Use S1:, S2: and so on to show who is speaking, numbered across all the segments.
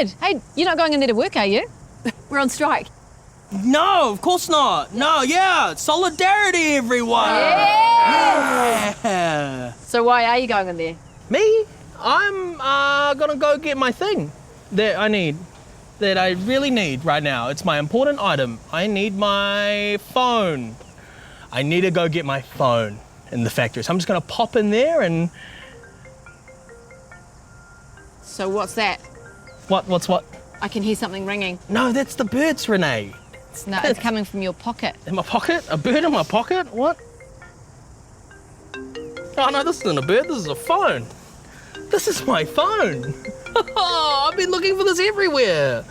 S1: David, hey, you're not going in there to work, are you?
S2: We're on strike.
S3: No, of course not. No, yeah, solidarity, everyone. Yeah.
S1: So why are you going in there?
S3: Me? I'm gonna go get my thing that I really need right now. It's my important item. I need my phone. I need to go get my phone in the factory. So I'm just gonna pop in there and...
S1: So what's that?
S3: What's what?
S1: I can hear something ringing.
S3: No, that's the birds, Renee.
S1: No, it's coming from your pocket.
S3: In my pocket? A bird in my pocket? What? Oh no, this isn't a bird, this is a phone. This is my phone. I've been looking for this everywhere.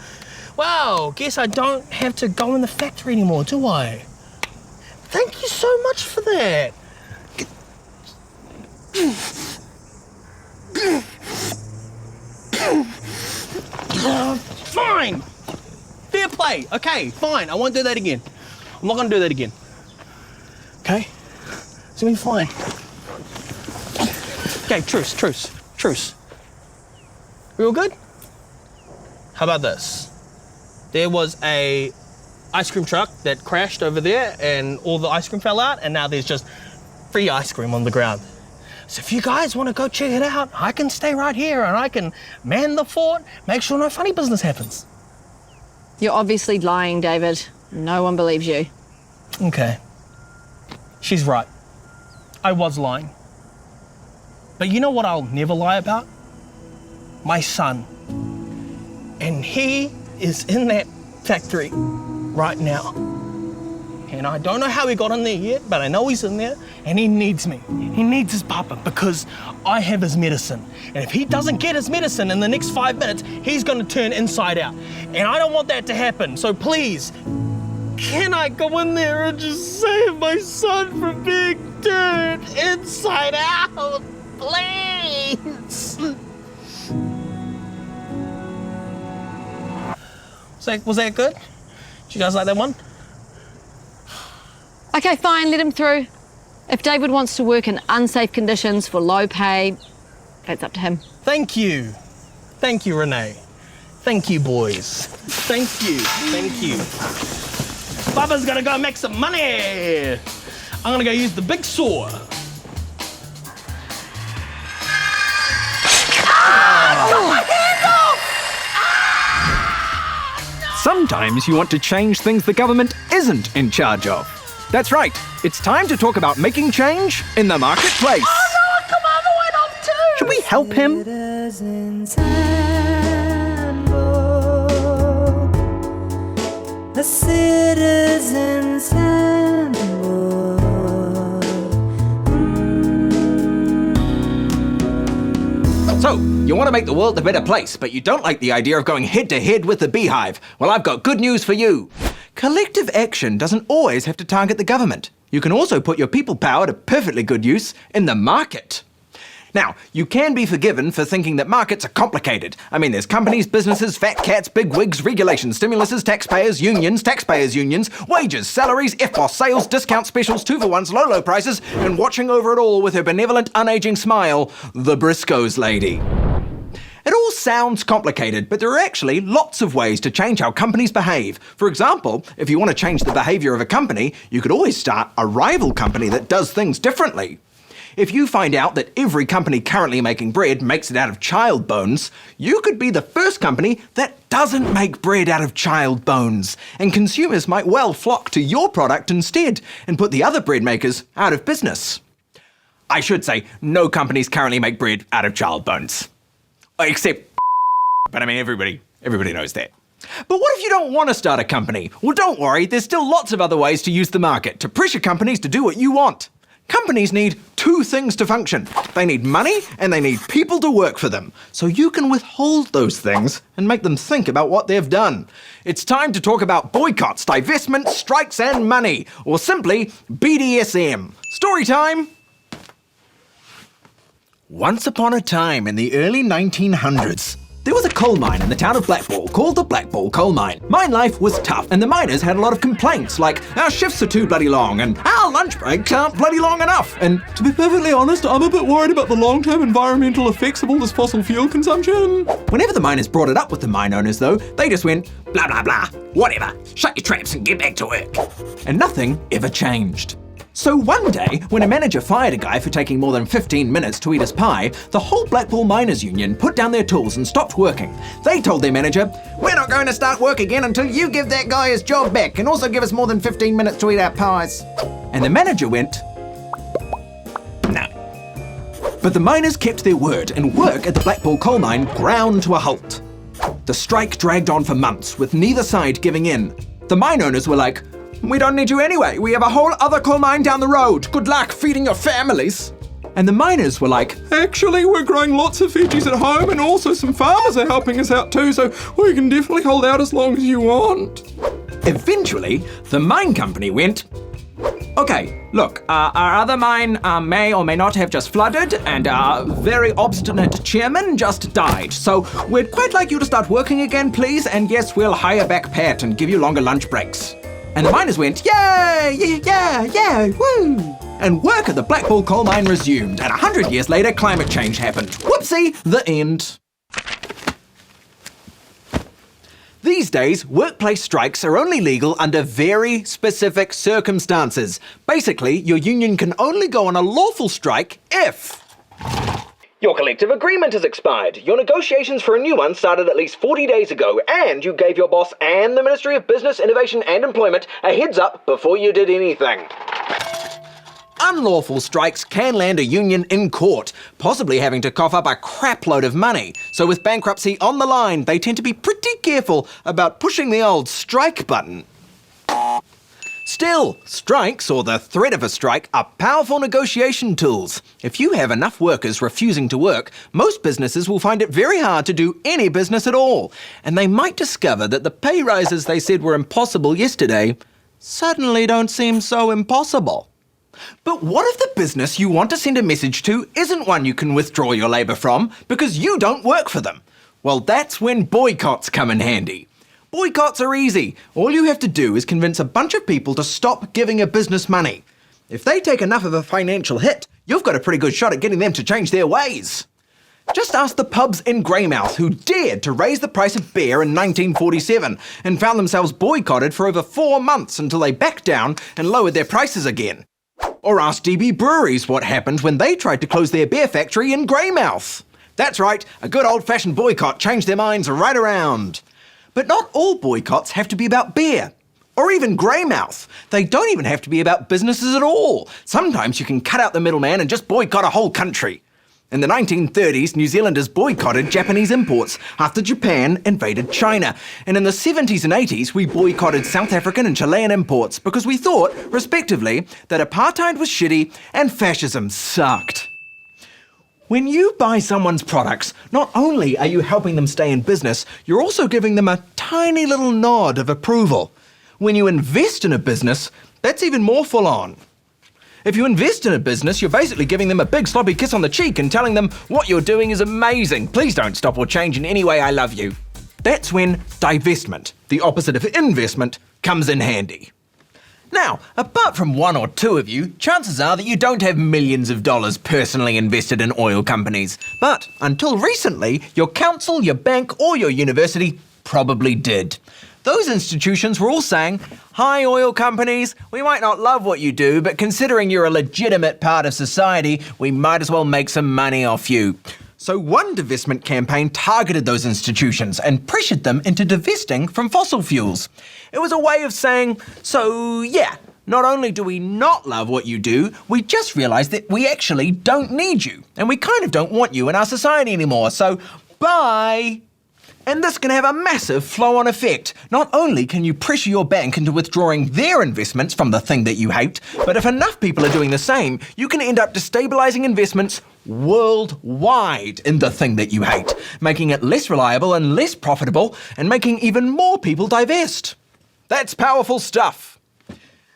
S3: Wow, guess I don't have to go in the factory anymore, do I? Thank you so much for that. Fine. Fair play. Okay, fine. I won't do that again. I'm not going to do that again. Okay? It's going to be fine. Okay, truce. We all good? How about this? There was a ice cream truck that crashed over there and all the ice cream fell out and now there's just free ice cream on the ground. So if you guys want to go check it out, I can stay right here and I can man the fort, make sure no funny business happens.
S1: You're obviously lying, David. No one believes you.
S3: Okay. She's right. I was lying. But you know what I'll never lie about? My son. And he is in that factory right now. And I don't know how he got in there yet, but I know he's in there and he needs me. He needs his papa because I have his medicine. And if he doesn't get his medicine in the next 5 minutes, he's gonna turn inside out. And I don't want that to happen. So please, can I go in there and just save my son from being turned inside out? Please. Was that good? Did you guys like that one?
S1: Okay, fine, let him through. If David wants to work in unsafe conditions for low pay, that's up to him.
S3: Thank you. Thank you, Renee. Thank you, boys. Thank you. Papa's gonna go make some money. I'm gonna go use the big saw.
S4: Sometimes you want to change things the government isn't in charge of. That's right. It's time to talk about making change in the marketplace.
S3: Oh no, come on, I went off too.
S4: Should we help him?
S5: The Citizen's Handbook.
S4: So, you want to make the world a better place, but you don't like the idea of going head-to-head with the beehive. Well, I've got good news for you. Collective action doesn't always have to target the government. You can also put your people power to perfectly good use in the market. Now, you can be forgiven for thinking that markets are complicated. I mean, there's companies, businesses, fat cats, big wigs, regulations, stimuluses, taxpayers, unions, wages, salaries, FBOS sales, discount specials, 2-for-1s, low prices, and watching over it all with her benevolent, unaging smile, the Briscoes lady. It all sounds complicated, but there are actually lots of ways to change how companies behave. For example, if you want to change the behavior of a company, you could always start a rival company that does things differently. If you find out that every company currently making bread makes it out of child bones, you could be the first company that doesn't make bread out of child bones, and consumers might well flock to your product instead and put the other bread makers out of business. I should say, no companies currently make bread out of child bones. Except, but I mean, everybody knows that. But what if you don't want to start a company? Well, don't worry, there's still lots of other ways to use the market, to pressure companies to do what you want. Companies need two things to function. They need money and they need people to work for them. So you can withhold those things and make them think about what they've done. It's time to talk about boycotts, divestments, strikes and money, or simply BDSM. Story time! Once upon a time in the early 1900s, There was a coal mine in the town of Blackball called the Blackball Coal Mine. Mine life was tough, and the miners had a lot of complaints like, our shifts are too bloody long, and our lunch breaks aren't bloody long enough. And to be perfectly honest, I'm a bit worried about the long-term environmental effects of all this fossil fuel consumption. Whenever the miners brought it up with the mine owners, though, they just went, blah, blah, blah, whatever, shut your traps and get back to work. And nothing ever changed. So one day, when a manager fired a guy for taking more than 15 minutes to eat his pie, the whole Blackpool Miners Union put down their tools and stopped working. They told their manager, we're not going to start work again until you give that guy his job back and also give us more than 15 minutes to eat our pies. And the manager went, no. But the miners kept their word and work at the Blackpool coal mine ground to a halt. The strike dragged on for months with neither side giving in. The mine owners were like, we don't need you anyway. We have a whole other coal mine down the road. Good luck feeding your families. And the miners were like, actually, we're growing lots of veggies at home and also some farmers are helping us out too, so we can definitely hold out as long as you want. Eventually, the mine company went, okay, look, our other mine may or may not have just flooded and our very obstinate chairman just died. So we'd quite like you to start working again, please. And yes, we'll hire back Pat and give you longer lunch breaks. And the miners went, yay, yeah, woo! And work at the Blackpool coal mine resumed, and 100 years later, climate change happened. Whoopsie, the end. These days, workplace strikes are only legal under very specific circumstances. Basically, your union can only go on a lawful strike if your collective agreement has expired, your negotiations for a new one started at least 40 days ago, and you gave your boss and the Ministry of Business, Innovation and Employment a heads up before you did anything. Unlawful strikes can land a union in court, possibly having to cough up a crap load of money. So with bankruptcy on the line, they tend to be pretty careful about pushing the old strike button. Still, strikes, or the threat of a strike, are powerful negotiation tools. If you have enough workers refusing to work, most businesses will find it very hard to do any business at all. And they might discover that the pay rises they said were impossible yesterday suddenly don't seem so impossible. But what if the business you want to send a message to isn't one you can withdraw your labour from because you don't work for them? Well, that's when boycotts come in handy. Boycotts are easy. All you have to do is convince a bunch of people to stop giving a business money. If they take enough of a financial hit, you've got a pretty good shot at getting them to change their ways. Just ask the pubs in Greymouth who dared to raise the price of beer in 1947 and found themselves boycotted for over 4 months until they backed down and lowered their prices again. Or ask DB Breweries what happened when they tried to close their beer factory in Greymouth. That's right, a good old-fashioned boycott changed their minds right around. But not all boycotts have to be about beer, or even Greymouth. They don't even have to be about businesses at all. Sometimes you can cut out the middleman and just boycott a whole country. In the 1930s, New Zealanders boycotted Japanese imports after Japan invaded China. And in the 70s and 80s, we boycotted South African and Chilean imports because we thought, respectively, that apartheid was shitty and fascism sucked. When you buy someone's products, not only are you helping them stay in business, you're also giving them a tiny little nod of approval. When you invest in a business, that's even more full on. If you invest in a business, you're basically giving them a big sloppy kiss on the cheek and telling them what you're doing is amazing. Please don't stop or change in any way, I love you. That's when divestment, the opposite of investment, comes in handy. Now, apart from 1 or 2 of you, chances are that you don't have millions of dollars personally invested in oil companies. But until recently, your council, your bank, or your university probably did. Those institutions were all saying, hi oil companies, we might not love what you do, but considering you're a legitimate part of society, we might as well make some money off you. So one divestment campaign targeted those institutions and pressured them into divesting from fossil fuels. It was a way of saying, so yeah, not only do we not love what you do, we just realised that we actually don't need you, and we kind of don't want you in our society anymore, so bye! And this can have a massive flow-on effect. Not only can you pressure your bank into withdrawing their investments from the thing that you hate, but if enough people are doing the same, you can end up destabilising investments worldwide in the thing that you hate, making it less reliable and less profitable, and making even more people divest. That's powerful stuff.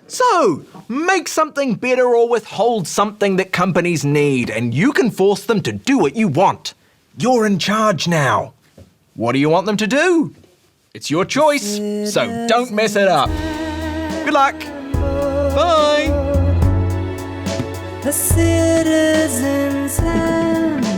S4: So, make something better or withhold something that companies need, and you can force them to do what you want. You're in charge now. What do you want them to do? It's your choice, so don't mess it up. Good luck. Bye.
S5: A citizen's handbook.